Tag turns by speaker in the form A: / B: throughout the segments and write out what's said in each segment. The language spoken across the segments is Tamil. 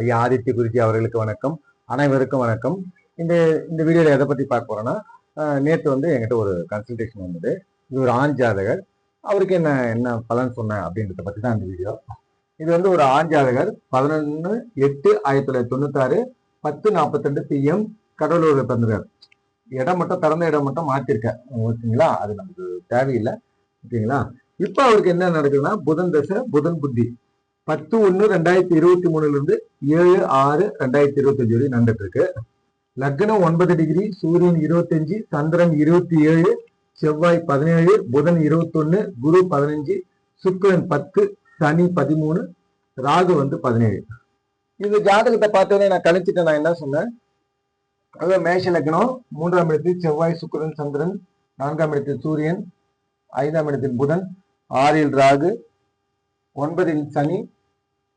A: ஐயா ஆதித்ய குருஜி அவர்களுக்கு வணக்கம். அனைவருக்கும் வணக்கம். இந்த இந்த வீடியோல எதை பத்தி பார்க்க போறோம்னா, நேற்று வந்து என்கிட்ட ஒரு கன்சல்டேஷன் வந்தது. இது ஒரு ஆண் ஜாதகர். அவருக்கு என்ன என்ன பலன் சொன்னேன் அப்படின்றத பத்தி தான் இந்த வீடியோ. இது வந்து ஒரு ஆண் ஜாதகர் 11/8/1996 10:42 PM கடலூர்ல பிறந்திருக்காரு. இடம் மட்டும் பிறந்த இடம் மட்டும் மாத்திருக்கேன். ஓகேங்களா? அது நமக்கு தேவையில்லை. ஓகேங்களா? இப்ப அவருக்கு என்ன நடக்குதுன்னா, புதன் தசை, புதன் புத்தி 10/1/2023 இருந்து 7/6/2025 வரை நடந்துட்டு இருக்கு. லக்னம் 9 டிகிரி, சூரியன் 25, சந்திரன் 27, செவ்வாய் 17, புதன் 21, குரு 15, சுக்கிரன் 10, சனி 13, ராகு வந்து 17. இந்த ஜாதகத்தை பார்த்தோன்னே நான் கணிச்சிட்டேன். நான் என்ன சொன்னேன், அதாவது மேஷ லக்னம் 3ஆம் இடத்தில் செவ்வாய், சுக்கிரன், சந்திரன், 4ஆம் இடத்தில் சூரியன், 5ஆம் இடத்தில் புதன், 6இல் ராகு, 9இல் சனி,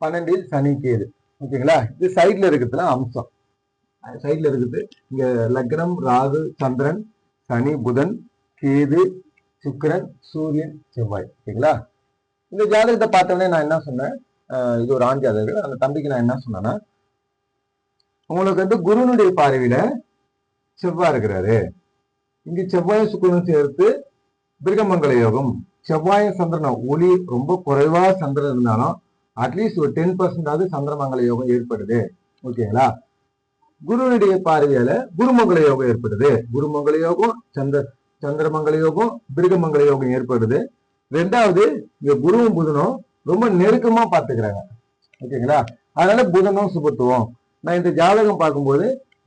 A: 12இல் சனி கேது. ஓகேங்களா? இது சைட்ல இருக்கிறதுல அம்சம். சைட்ல இருக்குது இங்க லக்னம், ராகு, சந்திரன், சனி, புதன், கேது, சுக்கிரன், சூரியன், செவ்வாய். ஓகேங்களா? இந்த ஜாதகத்தை பார்த்தோன்னே நான் என்ன சொன்னேன், இது ஒரு ஆண் ஜாதகர். அந்த தம்பிக்கு நான் என்ன சொன்னேன்னா, உங்களுக்கு வந்து குருனுடைய பார்வையில செவ்வாய் இருக்கிறாரு. இங்க செவ்வாய் சுக்கிரனும் சேர்த்து பிருகமங்கல யோகம். செவ்வாய் சந்திரன் ஒளி ரொம்ப குறைவா சந்திரன் இருந்தாலும் அட்லீஸ்ட் ஒரு 10% சந்திரமங்கல யோகம் ஏற்படுது. ஓகேங்களா? குருனுடைய பார்வையால குருமங்கல யோகம் ஏற்படுது. குருமங்கல யோகம், சந்திரமங்கல யோகம், பிருகமங்கல யோகம் ஏற்படுது. ரெண்டாவது, இங்க குருவும் புதனும் ரொம்ப நெருக்கமா பார்த்துக்கிறாங்க. ஓகேங்களா? அதனால புதனும் சுபத்துவம். நான் இந்த ஜாதகம் பார்க்கும்போது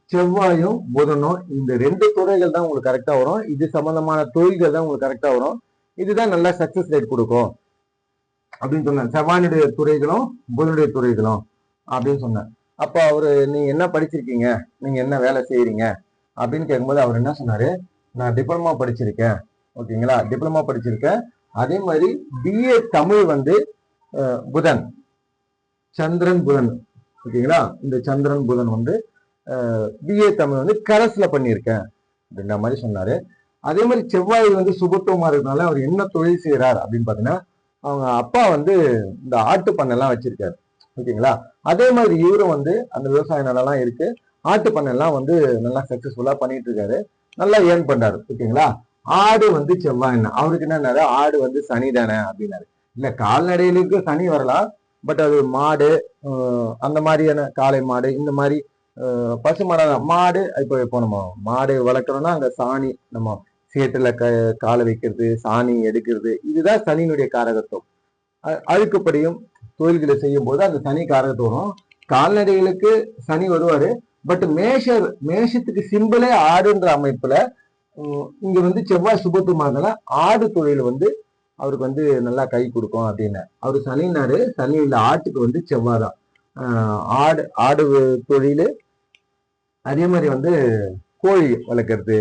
A: செவ்வாயும் புதனும் இந்த 2 துறைகள் தான் உங்களுக்கு கரெக்டா வரும். இது சம்பந்தமான தொழில்கள் தான் உங்களுக்கு கரெக்டா வரும். இதுதான் நல்லா சக்சஸ் ரேட் கொடுக்கும் அப்படின்னு சொன்னேன். செவ்வாயுடைய துறைகளும் புதனுடைய துறைகளும் அப்படின்னு சொன்னேன். அப்போ அவரு, நீங்க என்ன படிச்சிருக்கீங்க, நீங்க என்ன வேலை செய்யறீங்க அப்படின்னு கேட்கும்போது அவர் என்ன சொன்னாரு, நான் டிப்ளமா படிச்சிருக்கேன். ஓகேங்களா? டிப்ளமா படிச்சிருக்கேன். அதே மாதிரி பிஏ தமிழ் வந்து புதன், சந்திரன் புதன். ஓகேங்களா? இந்த சந்திரன் புதன் வந்து பிஏ தமிழ் வந்து கரஸ்ல பண்ணியிருக்கேன் அப்படின்ற மாதிரி சொன்னாரு. அதே மாதிரி செவ்வாய் வந்து சுபத்துவமா இருக்கிறதுனால அவர் என்ன தொழில் செய்யறார் அப்படின்னு பாத்தீங்கன்னா, அவங்க அப்பா வந்து இந்த ஆட்டு பண்ணைலாம் வச்சிருக்காரு. ஓகேங்களா? அதே மாதிரி இவரும் வந்து அந்த விவசாய நிலம்லாம் இருக்கு. ஆட்டு பண்ணைலாம் வந்து நல்லா சக்சஸ்ஃபுல்லா பண்ணிட்டு இருக்காரு. நல்லா ஏர்ன் பண்றாரு. ஓகேங்களா? ஆடு வந்து செவ்வாய், அவருக்கு என்னன்னாரு, ஆடு வந்து சனி தானே அப்படின்னாரு. இல்ல, கால்நடைகளுக்கு சனி வரலாம். பட் அது மாடு, அந்த மாதிரியான காளை மாடு, இந்த மாதிரி பசு மாடு. இப்போ நம்ம மாடு வளர்க்குறோம்னா அங்க சாணி, நம்ம சேற்றுல காலை வைக்கிறது, சாணி எடுக்கிறது, இதுதான் சனியினுடைய காரகத்துவம். அழுக்குப்படியும் தொழில்களை செய்யும் போது அந்த சனி காரகத்துவம். கால்நடைகளுக்கு சனி வருவாரு. பட் மேஷத்துக்கு சிம்பிளே ஆடுன்ற அமைப்புல இங்க வந்து செவ்வாய் சுபத்துவமாக ஆடு தொழில் வந்து அவருக்கு வந்து நல்லா கை கொடுக்கும் அப்படின்னு அவரு சனினாரு. சனி இல்ல, ஆட்டுக்கு வந்து செவ்வாய் தான். ஆடு தொழில். அதே மாதிரி வந்து கோழி வளர்க்கறது,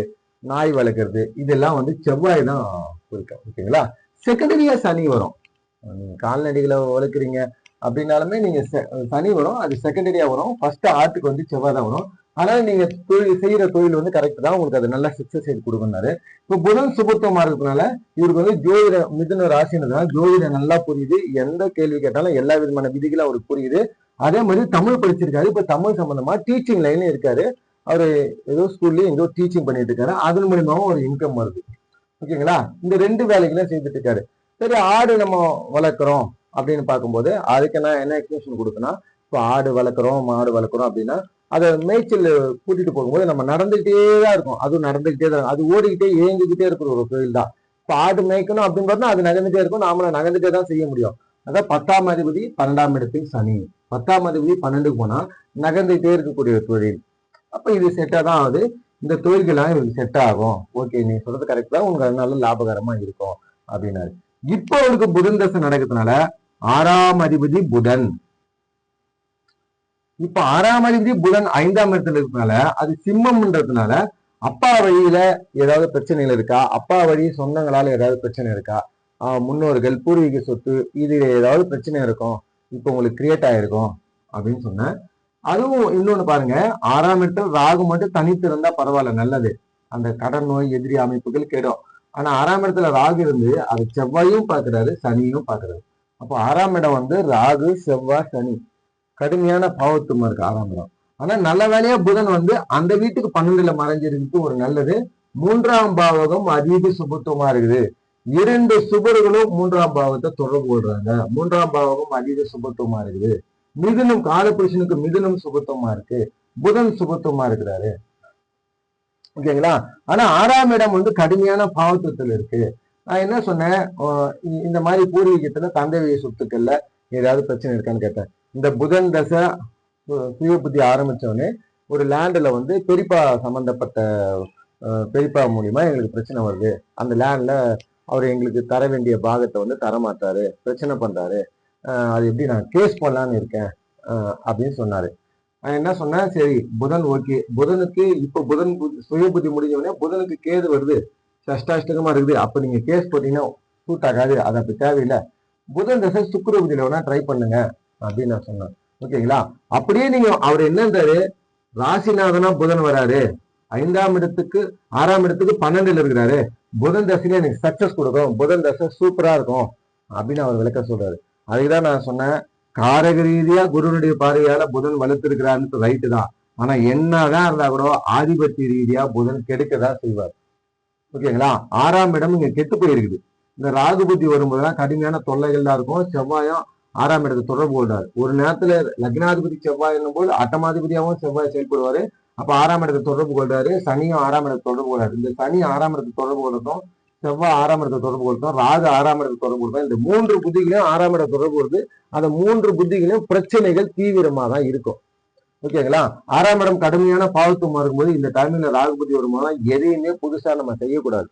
A: நாய் வளர்க்கறது, இதெல்லாம் வந்து செவ்வாய் தான் குறிக்கும். ஓகேங்களா? செகண்டரியா சனி வரும். கால்நடைகளை வளர்க்குறீங்க அப்படின்னாலுமே நீங்க சனி வரும், அது செகண்டரியா வரும். ஃபர்ஸ்ட் ஆட்டுக்கு வந்து செவ்வாய் தான் வரும். அதனால நீங்க செய்யற தொழில் வந்து கரெக்ட் தான், உங்களுக்கு அது நல்ல சக்சஸ் ரேட் கொடுக்குறாரு. இப்போ புதன் சுபத்துவமா இருக்கிறதுனால இவருக்கு வந்து ஜோதிட மிதுன ராசினதுனால ஜோதிடம் நல்லா புரியுது. எந்த கேள்வி கேட்டாலும் எல்லா விதமான விதிகளும் அவருக்கு புரியுது. அதே மாதிரி தமிழ் படிச்சிருக்காரு. இப்ப தமிழ் சம்பந்தமா டீச்சிங் லைன்ல இருக்காரு. அவரு ஏதோ ஸ்கூல்லயும் ஏதோ டீச்சிங் பண்ணிட்டு இருக்காரு. அதன் மூலியமாவும் ஒரு இன்கம் வருது. ஓகேங்களா? இந்த 2 வேலைகளையும் செய்துட்டு இருக்காரு. சரி, ஆடு நம்ம வளர்க்குறோம் அப்படின்னு பார்க்கும்போது அதுக்கு நான் என்ன எக்ஸ்பிளேஷன் கொடுக்கணும். இப்போ ஆடு வளர்க்குறோம், மாடு வளர்க்குறோம் அப்படின்னா அதை மேய்ச்சல் கூட்டிட்டு போகும்போது நம்ம நடந்துகிட்டே தான் இருக்கும். அதுவும் நடந்துகிட்டே தான், அது ஓடிக்கிட்டே இயங்கிக்கிட்டே இருக்கிற ஒரு தொழில் தான். இப்போ ஆடு மேய்க்கணும் அப்படின்னு பார்த்தா அது நகர்ந்துட்டே இருக்கும், நாமளும் நகர்ந்துட்டே தான் செய்ய முடியும். அதான் 10ஆம் அதிபதி 12ஆம் இடத்தில் சனி. 10ஆம் அதிபதி 12க்கு போனா நகர்ந்துகிட்டே இருக்கக்கூடிய தொழில். அப்ப இது செட்டா தான் ஆகுது. இந்த தொழில்கள்லாம் இவருக்கு செட் ஆகும். ஓகே, நீ சொல்றது கரெக்ட் தான், உங்களுக்கு அதனால லாபகரமா இருக்கும் அப்படின்னாரு. இப்போ அவருக்கு புதன் தசை நடக்கிறதுனால 6ஆம் அதிபதி புதன். இப்ப 6ஆம் அதிபதி புதன் 5ஆம் இடத்துல இருக்கனால அது சிம்மம்ன்றதுனால அப்பா வழியில ஏதாவது பிரச்சனைகள் இருக்கா, அப்பா வழி சொந்தங்களால ஏதாவது பிரச்சனை இருக்கா, முன்னோர்கள் பூர்வீக சொத்து இதுல ஏதாவது பிரச்சனை இருக்கும், இப்போ உங்களுக்கு கிரியேட் ஆயிருக்கும் அப்படின்னு சொன்னேன். அதுவும் இன்னொன்னு பாருங்க, 6ஆம் இடத்துல ராகு மட்டும் தனித்து இருந்தா பரவாயில்ல, நல்லது. அந்த கடன் நோய் எதிரி அமைப்புகள் கெடும். ஆனா 6ஆம் இடத்துல ராகு இருந்து அது செவ்வாயும் பாக்குறாரு, சனியும் பாக்குறாரு. அப்போ 6ஆம் இடம் வந்து ராகு, செவ்வாய், சனி. கடுமையான பாவத்துவமா இருக்கு 6ஆம் இடம். ஆனா நல்ல வேலையா புதன் வந்து அந்த வீட்டுக்கு 12ல மறைஞ்சிருக்கு ஒரு நல்லது. 3ஆம் பாவகம் அதீத சுபத்துவமா இருக்குது. 2 சுபர்களும் 3ஆம் பாவத்தை தொடர்பு கொள்றாங்க. 3ஆம் பாவகம் அதீத சுபத்துவமா இருக்குது. மிதுனம் காலபுருஷனுக்கு மிதுனம் சுபத்துவமா இருக்கு. புதன் சுபத்துவமா இருக்கிறாரு. ஓகேங்களா? ஆனா 6ஆம் இடம் வந்து கடுமையான பாவத்துவத்துல இருக்கு. நான் என்ன சொன்னேன், இந்த மாதிரி பூர்வீகத்துல தந்தை வழி சொத்துக்கள்ல ஏதாவது பிரச்சனை இருக்கான்னு கேட்டேன். இந்த புதன் தசை சுய புத்தி ஆரம்பிச்சோடனே ஒரு லேண்ட்ல வந்து பெரியப்பா சம்பந்தப்பட்ட பெரியப்பா மூலியமா எங்களுக்கு பிரச்சனை வருது. அந்த லேண்ட்ல அவர் எங்களுக்கு தர வேண்டிய பாகத்தை வந்து தரமாட்டாரு, பிரச்சனை பண்றாரு. அது எப்படி நான் கேஸ் பண்ணலான்னு இருக்கேன் அப்படின்னு சொன்னாரு. நான் என்ன சொன்னேன், சரி புதன் ஓகே, புதனுக்கு இப்ப புதன் சுய புத்தி முடிஞ்சவொடனே புதனுக்கு கேது வருது, சஷ்டாஷ்டகமா இருக்குது. அப்ப நீங்க கேஸ் போட்டீங்கன்னா சூட் ஆகாது, அது அப்படி தேவையில்லை. புதன் தசை சுக்கிர புத்தியில வேணா ட்ரை பண்ணுங்க அப்படின்னு நான் சொன்னேன். ஓகேங்களா? அப்படியே நீங்க அவர் என்னன்றாரு, ராசிநாதனா புதன் வராரு, 5ஆம் இடத்துக்கு 6ஆம் இடத்துக்கு 12ல இருக்கிறாரு, புதன் தசையில எனக்கு சக்சஸ் கொடுக்கும், புதன் தசை சூப்பரா இருக்கும் அப்படின்னு அவர் விளக்க சொல்றாரு. அதுக்குதான் நான் சொன்னேன், காரக ரீதியா குருனுடைய பார்வையால புதன் வலுத்திருக்கிறாருன்னு ரைட்டு தான். ஆனா என்னதான் இருந்தா கூட ஆதிபத்திய ரீதியா புதன் கெடுக்கதான் செய்வார். ஓகேங்களா? 6ஆம் இடம் இங்க கெட்டு போயிருக்குது. இந்த ராகு புத்தி வரும்போதுதான் கடுமையான தொல்லைகள்லாம் இருக்கும். செவ்வாயும் 6ஆம் இடத்தை தொடர்பு கொள்றாரு. ஒரு நேரத்துல லக்னாதிபதி செவ்வாய் என்னும் போது அட்டமாதிபதியாகவும் செவ்வாய் செயல்படுவாரு. அப்ப 6ஆம் இடத்தை தொடர்பு கொள்றாரு. சனியும் 6ஆம் இடத்தை தொடர்பு கொள்றாரு. இந்த சனி 6ஆம் இடத்தை தொடர்பு கொள்ளட்டும், செவ்வாய் 6ஆம் இடத்தை தொடர்பு கொள்ளும், ராகு 6ஆம் இடத்தை தொடர்பு கொள்ளும். இந்த 3 புத்திகளையும் 6ஆம் இடத்தை தொடர்பு கொள்வது. அந்த 3 புத்திகளையும் பிரச்சனைகள் தீவிரமா தான் இருக்கும். ஓகேங்களா? 6ஆம் இடம் கடுமையான பாவத்துவமா இருக்கும்போது இந்த டைம்ல ராகு புத்தி வரும்போது எதையுமே புதுசா நம்ம செய்யக்கூடாது.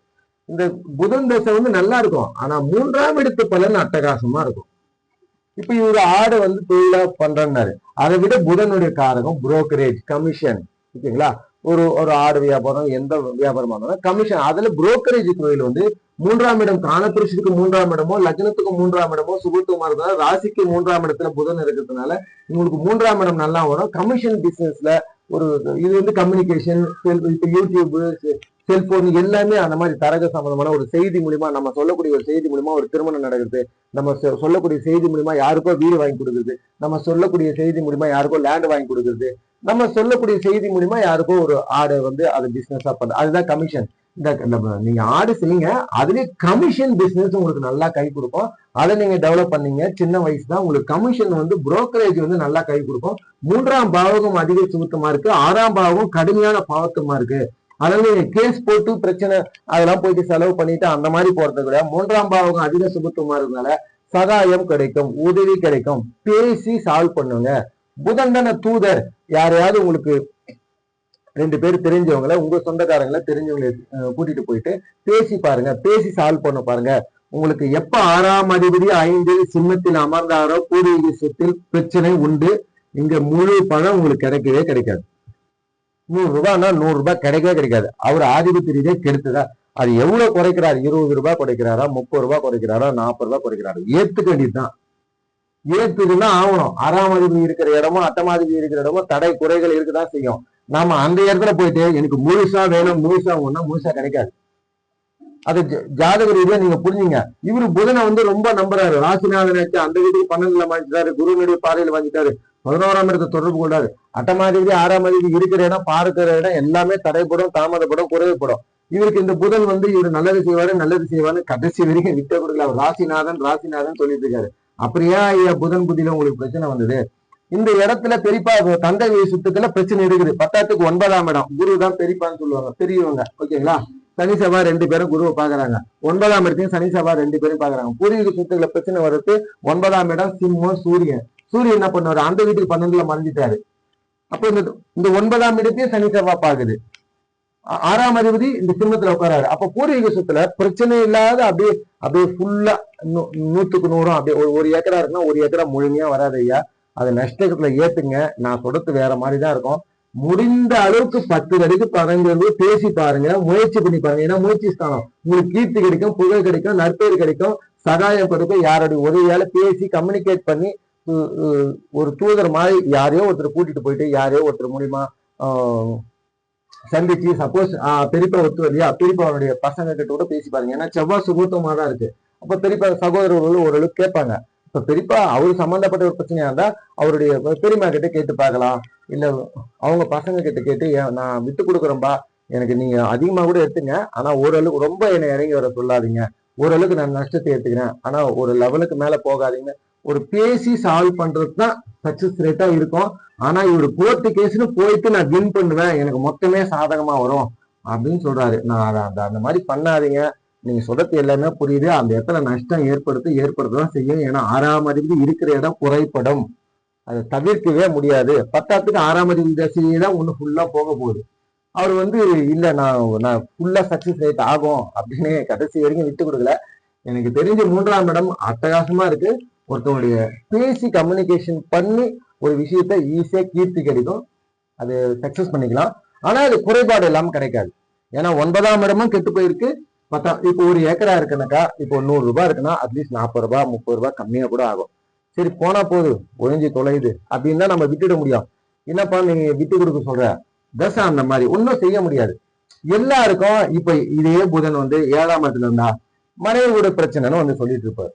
A: இந்த புதன் தசை வந்து நல்லா இருக்கும், ஆனா 3ஆம் இடத்து பலன் அட்டகாசமா இருக்கும். இப்ப இவரு ஆடு வந்து தொழிலா பண்றாரு. அதை விட புதனுடைய காரகம் புரோக்கரேஜ், கமிஷன். ஓகேங்களா? ஒரு ஒரு ஆடு வியாபாரம், எந்த வியாபாரமா இருந்தாலும் கமிஷன். அதுல புரோக்கரேஜ் தொழில் வந்து 3ஆம் இடம் காலபுருஷனுக்கு 3ஆம் இடமோ லக்னத்துக்கு 3ஆம் இடமோ சுபத்துவமா இருக்கிறதுனால, ராசிக்கு 3ஆம் இடத்துல புதன் இருக்கிறதுனால உங்களுக்கு 3ஆம் இடம் நல்லா வரும். கமிஷன் பிசினஸ்ல ஒரு இது வந்து கம்யூனிகேஷன், யூடியூப், செல்போன் எல்லாமே அந்த மாதிரி தரக சம்பந்தமான ஒரு செய்தி மூலியமா, நம்ம சொல்லக்கூடிய ஒரு செய்தி மூலியமா ஒரு திருமணம் நடக்குது, நம்ம சொல்லக்கூடிய செய்தி மூலியமா யாருக்கோ வீடு வாங்கி கொடுக்குறது, நம்ம சொல்லக்கூடிய செய்தி மூலியமா யாருக்கோ லேண்ட் வாங்கி கொடுக்குறது, நம்ம சொல்லக்கூடிய செய்தி மூலியமா யாருக்கோ ஒரு ஆடை வந்து அது பிசினஸா பண்றது, அதுதான் கமிஷன். இந்த நீங்க ஆடு செய்யுங்க, அதுலயே கமிஷன் பிசினஸ் உங்களுக்கு நல்லா கை கொடுக்கும். அதை நீங்க டெவலப் பண்ணீங்க, சின்ன வயசு தான் உங்களுக்கு கமிஷன் வந்து புரோக்கரேஜ் வந்து நல்லா கை கொடுக்கும். 3ஆம் பாவகம் அதிக சுத்தமா இருக்கு, 6ஆம் பாவகம் கடுமையான பாவத்தமா இருக்கு. அதனால நீங்க கேஸ் போட்டு பிரச்சனை அதெல்லாம் போயிட்டு செலவு பண்ணிட்டு அந்த மாதிரி போறதை விட 3ஆம் பாவகம் அதிக சுபத்துவமா இருக்கிறதுனால சகாயம் கிடைக்கும், உதவி கிடைக்கும், பேசி சால்வ் பண்ணுங்க. புதன் தானே தூதர். யாரையாவது உங்களுக்கு 2 பேர் தெரிஞ்சவங்களை, உங்க சொந்தக்காரங்களை தெரிஞ்சவங்களை கூட்டிட்டு போயிட்டு பேசி பாருங்க, பேசி சால்வ் பண்ண பாருங்க. உங்களுக்கு எப்ப 6ஆம் அதிபதி 5 சிம்மத்தில் அமர்ந்தாரோ பூர்வீக சொத்தில் பிரச்சனை உண்டு. இங்க முழு பணம் உங்களுக்கு கிடைக்கவே கிடைக்காது. 100 ரூபாய்னா 100 ரூபாய் கிடைக்கவே கிடைக்காது. அவர் ஆதிபத்திய ரீதியா கெடுத்துதான். அது எவ்வளவு குறைக்கிறாரு, 20 ரூபாய் குறைக்கிறாரா, 30 ரூபாய் குறைக்கிறாரா, 40 ரூபாய் குறைக்கிறாரு, ஏத்துக்க வேண்டியதுதான். ஏத்துக்குதான் ஆகணும். 6ஆம் அதிபதி இருக்கிற இடமும் 8ஆம் அதிபதி இருக்கிற இடமும் தடை குறைகள் இருக்குதான் செய்யும். நாம அந்த இடத்துல போயிட்டு எனக்கு முழுசா வேணும், முழுசா ஒண்ணா முழுசா கிடைக்காது. அது ஜாதக ரீதியா நீங்க புரிஞ்சுங்க. இவரு புதனை வந்து ரொம்ப நம்புறாரு. ராசிநாதனாச்சு அந்த வீட்டுக்கு 12ல வாங்கிட்டாரு, குருனுடைய பாதையில வாங்கிட்டாரு, 11ஆம் இடத்தை தொடர்பு கொண்டாரு. 8ஆம் அதிபதி 6ஆம் அதிபதி இருக்கிற இடம், பார்க்கிற இடம் எல்லாமே தடைப்படும், தாமதப்படும், குறைவுப்படும். இவருக்கு இந்த புதன் வந்து இவர் நல்லது செய்வாரு, நல்லது செய்வாரு, கடைசி வரைக்கும் விட்ட கொடுக்கல. அவர் ராசிநாதன் ராசிநாதன் சொல்லிட்டு இருக்காரு. அப்படியா ஐயா புதன் புத்தியில உங்களுக்கு பிரச்சனை வந்தது? இந்த இடத்துல பெரியப்பா தந்தை வழி சொத்துக்களை பிரச்சனை இருக்குது. 10க்கு 9ஆம் இடம், குரு தான் பெரியப்பான்னு சொல்லுவாங்க, பெரியவங்க. ஓகேங்களா? சனி செவ்வாய் 2 பேரும் குருவை பாக்குறாங்க. 9ஆம் இடத்தையும் சனி செவ்வாய் 2 பேரும் பாக்குறாங்க. பூர்வீக சொத்துக்களை பிரச்சனை வர்றது 9ஆம் இடம் சிம்மம் சூரியன். சூரியன் என்ன பண்ணுவாரு, அந்த வீட்டுக்கு 12ல மறைஞ்சிட்டாரு. அப்போ இந்த 9ஆம் இடத்தையும் சனி செவ்வாய் பாக்குது. 6ஆம் அதிபதி இந்த சிம்மத்துல உட்காராரு. அப்ப பூர்வீக சொத்துல பிரச்சனை இல்லாத அப்படியே அப்படியே ஃபுல்லா 100க்கு 100 அப்படியே ஒரு ஏக்கரா இருக்குன்னா 1 ஏக்கரா முழுமையா வராது ஐயா. அது நஷ்டத்துல ஏத்துங்க. நான் சொல்றது வேற மாதிரிதான் இருக்கும். முடிந்த அளவுக்கு 10 வரைக்கும் 15 பேசி பாருங்க, முயற்சி பண்ணி பாருங்க. ஏன்னா முயற்சி ஸ்தானம். உங்களுக்கு கீர்த்தி கிடைக்கும், புகழ் கிடைக்கும், நற்பெயர் கிடைக்கும், சகாயம் கிடைக்கும். யாருடைய உதவியால பேசி கம்யூனிகேட் பண்ணி ஒரு தூதர் மாதிரி யாரையோ ஒருத்தர் கூட்டிட்டு போயிட்டு யாரையோ ஒருத்தர் மூலியமா சந்திச்சு, சப்போஸ் பெரியப்பா ஒத்து வரலையா, பெரியப்பாவுடைய பசங்க கிட்ட கூட பேசி பாருங்க. ஏன்னா செவ்வாய் சுகூத்தமா தான் இருக்கு. அப்ப பெரியப்பா சகோதரர்கள் ஓரளவுக்கு கேட்பாங்க. இப்ப பெரியப்பா அவரு சம்பந்தப்பட்ட ஒரு பிரச்சனையா இருந்தா அவருடைய பெரியம்மா கிட்ட கேட்டு பார்க்கலாம், இல்ல அவங்க பசங்க கிட்ட கேட்டு நான் விட்டு கொடுக்குறேன்பா, எனக்கு நீங்க அதிகமா கூட எடுத்துங்க, ஆனா ஓரளவுக்கு ரொம்ப என்னை இறங்கி வர சொல்லாதீங்க, ஓரளவுக்கு நான் நஷ்டத்தை எடுத்துக்கிறேன், ஆனா ஒரு லெவலுக்கு மேல போகாதீங்க. ஒரு பேசி சால்வ் பண்றது தான் சக்சஸ் ரேட்டா இருக்கும். ஆனா இவரு கோர்ட்டு கேஸ்னு போயிட்டு நான் வின் பண்ணுவேன், எனக்கு மொத்தமே சாதகமா வரும் அப்படின்னு சொல்றாரு. நான் அந்த மாதிரி பண்ணாதீங்க. நீங்க சொல்றது எல்லாமே புரியுது. அந்த இடத்துல நஷ்டம் ஏற்படுத்ததான் செய்யும். ஏன்னா 6ஆம் அதிபதி இருக்கிற இடம் குறைப்படும், அதை தவிர்க்கவே முடியாது. 10ஆத்துக்கு 6ஆம் அதிபதி தசையே தான் ஒண்ணு ஃபுல்லா போக போகுது. அவர் இல்ல நான் ஃபுல்லா சக்சஸ் ரேட் ஆகும் அப்படின்னு கடைசி வரைக்கும் விட்டு கொடுக்கல. எனக்கு தெரிஞ்ச 3ஆம் இடம் அட்டகாசமா இருக்கு. ஒருத்தவங்களுடைய பேசி கம்யூனிகேஷன் பண்ணி ஒரு விஷயத்த ஈஸியா கீர்த்தி கிடைக்கும், அது சக்சஸ் பண்ணிக்கலாம். ஆனா அது குறைபாடு இல்லாம கிடைக்காது. ஏன்னா 9ஆம் இடமும் கெட்டு போயிருக்கு. இப்போ ஒரு ஏக்கரா இருக்குனாக்கா, இப்போ 100 ரூபாய் இருக்குன்னா அட்லீஸ்ட் 40 ரூபாய் 30 ரூபாய் கம்மியா கூட ஆகும். சரி போனா போகுது, ஒழிஞ்சு தொலையுது அப்படின்னு தான் நம்ம விட்டுட முடியும். என்னப்பா நீங்க விட்டு கொடுக்க சொல்ற தசை அந்த மாதிரி ஒன்னும் செய்ய முடியாது. எல்லாருக்கும் இப்ப இதே புதன் 7ஆம் இடத்துல இருந்தா மனைவியோட பிரச்சனைன்னு சொல்லிட்டு இருப்பாரு.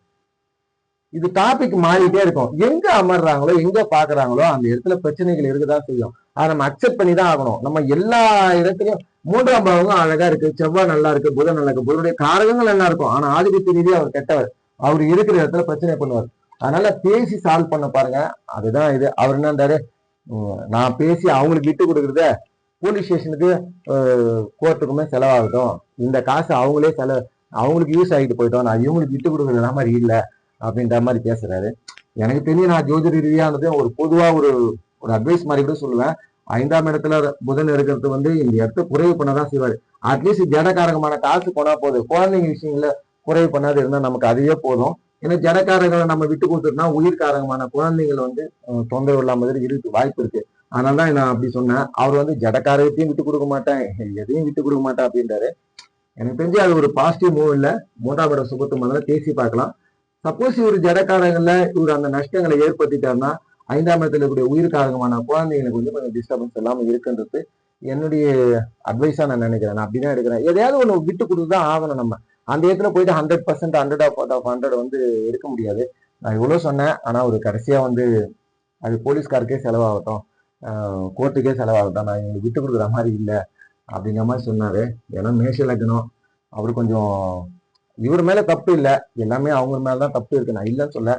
A: இது டாபிக் மாறிட்டே இருக்கும். எங்க அமர்றாங்களோ எங்க பாக்குறாங்களோ அந்த இடத்துல பிரச்சனைகள் இருக்குதான் செய்யும். அதை நம்ம அக்செப்ட் பண்ணி தான் ஆகணும். நம்ம எல்லா இடத்துலயும் 3ஆம் பாவமும் அழகா இருக்கு, செவ்வாய் நல்லா இருக்கு, புதன் நல்லா இருக்கு, புதனுடைய காரகங்கள் நல்லா இருக்கும். ஆனா ஆதிபத்திய ரீதியா அவர் கெட்டவர், அவர் இருக்கிற இடத்துல பிரச்சனை பண்ணுவார். அதனால பேசி சால்வ் பண்ண பாருங்க. அதுதான் இது. அவர் என்ன இருந்தாரு, நான் பேசி அவங்களுக்கு விட்டு கொடுக்குறத போலீஸ் ஸ்டேஷனுக்கு கோர்ட்டுக்குமே செலவாகட்டும், இந்த காசு அவங்களே அவங்களுக்கு யூஸ் ஆகிட்டு போயிட்டோம், நான் இவங்களுக்கு விட்டு கொடுக்குற மாதிரி இல்லை அப்படின்ற மாதிரி பேசுறாரு. எனக்கு தெரியும், நான் ஜோதிட ரீதியானது ஒரு பொதுவா ஒரு அட்வைஸ் மாதிரி கூட சொல்லுவேன். 5ஆம் இடத்துல புதன் இருக்கிறது இந்த இடத்த குறைவு பண்ணதான் செய்வாரு. அட்லீஸ்ட் ஜடகாரகமான காசு போனா போதும், குழந்தைங்க விஷயங்கள குறைவு பண்ணாது இருந்தா நமக்கு அதுவே போதும். ஏன்னா ஜடக்காரங்களை நம்ம விட்டு கொடுத்துட்டோம்னா உயிர்காரகமான குழந்தைகள் தொந்தரவு இல்லாம இருக்கு வாய்ப்பு இருக்கு. அதனாலதான் நான் அப்படி சொன்னேன். அவர் ஜடக்காரகத்தையும் விட்டு கொடுக்க மாட்டேன், எதையும் விட்டு கொடுக்க மாட்டேன் அப்படின்றாரு. எனக்கு தெரிஞ்சு அது ஒரு பாசிட்டிவ் மூவ் இல்ல. 3ஆம் இடம் சுபத்துவம் பேசி பார்க்கலாம். சப்போஸ் இவர் ஜடக்காரங்கள்ல இவர் அந்த நஷ்டங்களை ஏற்படுத்திட்டாருன்னா 5ஆம் இடத்துல இருக்கக்கூடிய உயிர்காரகமான குழந்தைங்களுக்கு கொஞ்சம் டிஸ்டர்பன்ஸ் இல்லாம இருக்குன்றது என்னுடைய அட்வைஸா நான் நினைக்கிறேன். நான் அப்படிதான் எடுக்கிறேன். எதையாவது ஒண்ணு விட்டு கொடுத்துதான் ஆகணும். நம்ம அந்த இடத்துல போயிட்டு 100% 100 எடுக்க முடியாது. நான் இவ்வளவு சொன்னேன். ஆனா ஒரு கடைசியா அது போலீஸ்காருக்கே செலவாகட்டும், கோர்ட்டுக்கே செலவாகட்டும், நான் இவங்களுக்கு விட்டு கொடுக்குற மாதிரி இல்லை அப்படிங்கிற மாதிரி சொன்னாரு. ஏன்னா மேஷ லக்னம், அவரு கொஞ்சம் இவர் மேல தப்பு இல்லை, எல்லாமே அவங்க மேலதான் தப்பு இருக்கு, நான் இல்லைன்னு சொல்ல.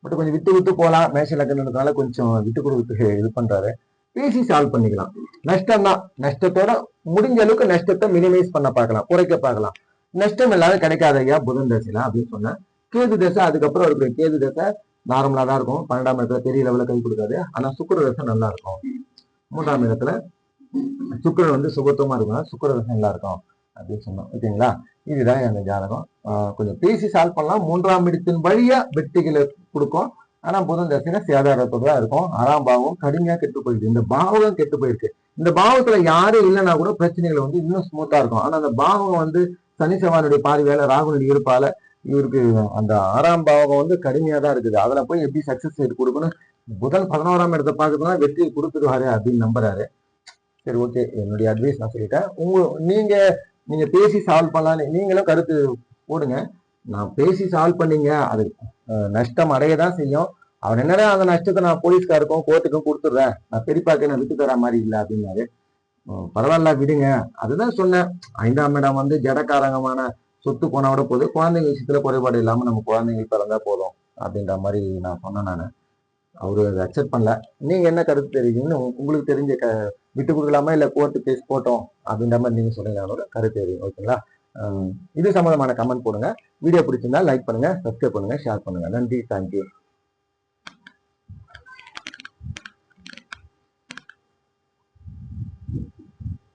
A: பட் கொஞ்சம் விட்டு விட்டு போகலாம். மேஷ லக்னம்ன்றதுனால கொஞ்சம் விட்டு கொடுத்து இது பண்றாரு. பேசி சால்வ் பண்ணிக்கலாம். நஷ்டம் தான், நஷ்டத்தோட முடிஞ்ச அளவுக்கு நஷ்டத்தை மினிமைஸ் பண்ண பார்க்கலாம், குறைக்க பார்க்கலாம். நஷ்டம் இல்லாத கிடைக்காதையா புதன் தசைலாம் அப்படின்னு சொன்னேன். கேது தசை அதுக்கப்புறம் இருக்கிற கேது தசை நார்மலா தான் இருக்கும். 12ஆம் இடத்துல பெரிய லெவல கை கொடுக்காது. ஆனா சுக்கிர தசை நல்லா இருக்கும். 3ஆம் இடத்துல சுக்கிரன் சுபத்துவமா இருக்கும், சுக்கிர தசை நல்லா இருக்கும் அப்படின்னு சொன்னோம். ஓகேங்களா? இதுதான் அந்த ஜாதகம். கொஞ்சம் பேசி சால்வ் பண்ணலாம். 3ஆம் இடத்தின் வழியா வெற்றிகளை கொடுக்கும். ஆனா புதன் தசையில சேதாரத்தோட தான் இருக்கும். 6ஆம் பாவம் கடுமையா கெட்டு போயிருக்கு. இந்த பாவம் கெட்டு போயிருக்கு. இந்த பாவத்துல யாரும் இல்லைன்னா கூட பிரச்சனைகள் இன்னும் ஸ்மூத்தா இருக்கும். ஆனா அந்த பாவம் சனி செவ்வாயுடைய பாதி வேலை ராகுனுடைய இருப்பால இவருக்கு அந்த 6ஆம் பாவம் கடுமையா தான் இருக்குது. அதுல போய் எப்படி சக்சஸ் ரேட் கொடுக்கணும், புதன் 11ஆம் இடத்தை பார்க்கறதுனா வெற்றியை கொடுத்துருவாரு அப்படின்னு நம்புறாரு. சரி ஓகே, என்னுடைய அட்வைஸ் நான் சொல்லிட்டேன். நீங்க பேசி சால்வ் பண்ணலான்னு நீங்களும் கருத்து போடுங்க. நான் பேசி சால்வ் பண்ணீங்க, அது நஷ்டம் அடையதான் செய்யும். அவன் என்னடா அந்த நஷ்டத்தை நான் போலீஸ்காருக்கும் கோர்ட்டுக்கும் கொடுத்துடுறேன், நான் பெரியப்பாக்கு நான் விட்டு தர மாதிரி இல்லை அப்படின்னாரு. பரவாயில்ல விடுங்க. அதுதான் சொன்னேன். 5ஆம் இடம் ஜடக்காரகமான சொத்து போனோட போது குழந்தைங்க விஷயத்துல குறைபாடு இல்லாம நம்ம குழந்தைங்க பிறந்தா போதும் அப்படின்ற மாதிரி நான் சொன்னேன். நான் அவரு அதை அக்செப்ட் பண்ணல. நீங்க என்ன கருத்து தெரியுங்கன்னு உங்களுக்கு தெரிஞ்ச விட்டு கொடுக்கலாமா இல்ல கோர்ட்டு கேஸ் போட்டோம் அப்படின்ற மாதிரி நீங்க சொன்னீங்க கருத்து தெரியும். ஓகேங்களா? இது சம்பந்தமான கமெண்ட் போடுங்க. வீடியோ பிடிச்சிருந்தா லைக் பண்ணுங்க, சப்ஸ்கிரைப் பண்ணுங்க, ஷேர் பண்ணுங்க. நன்றி, தேங்க்யூ.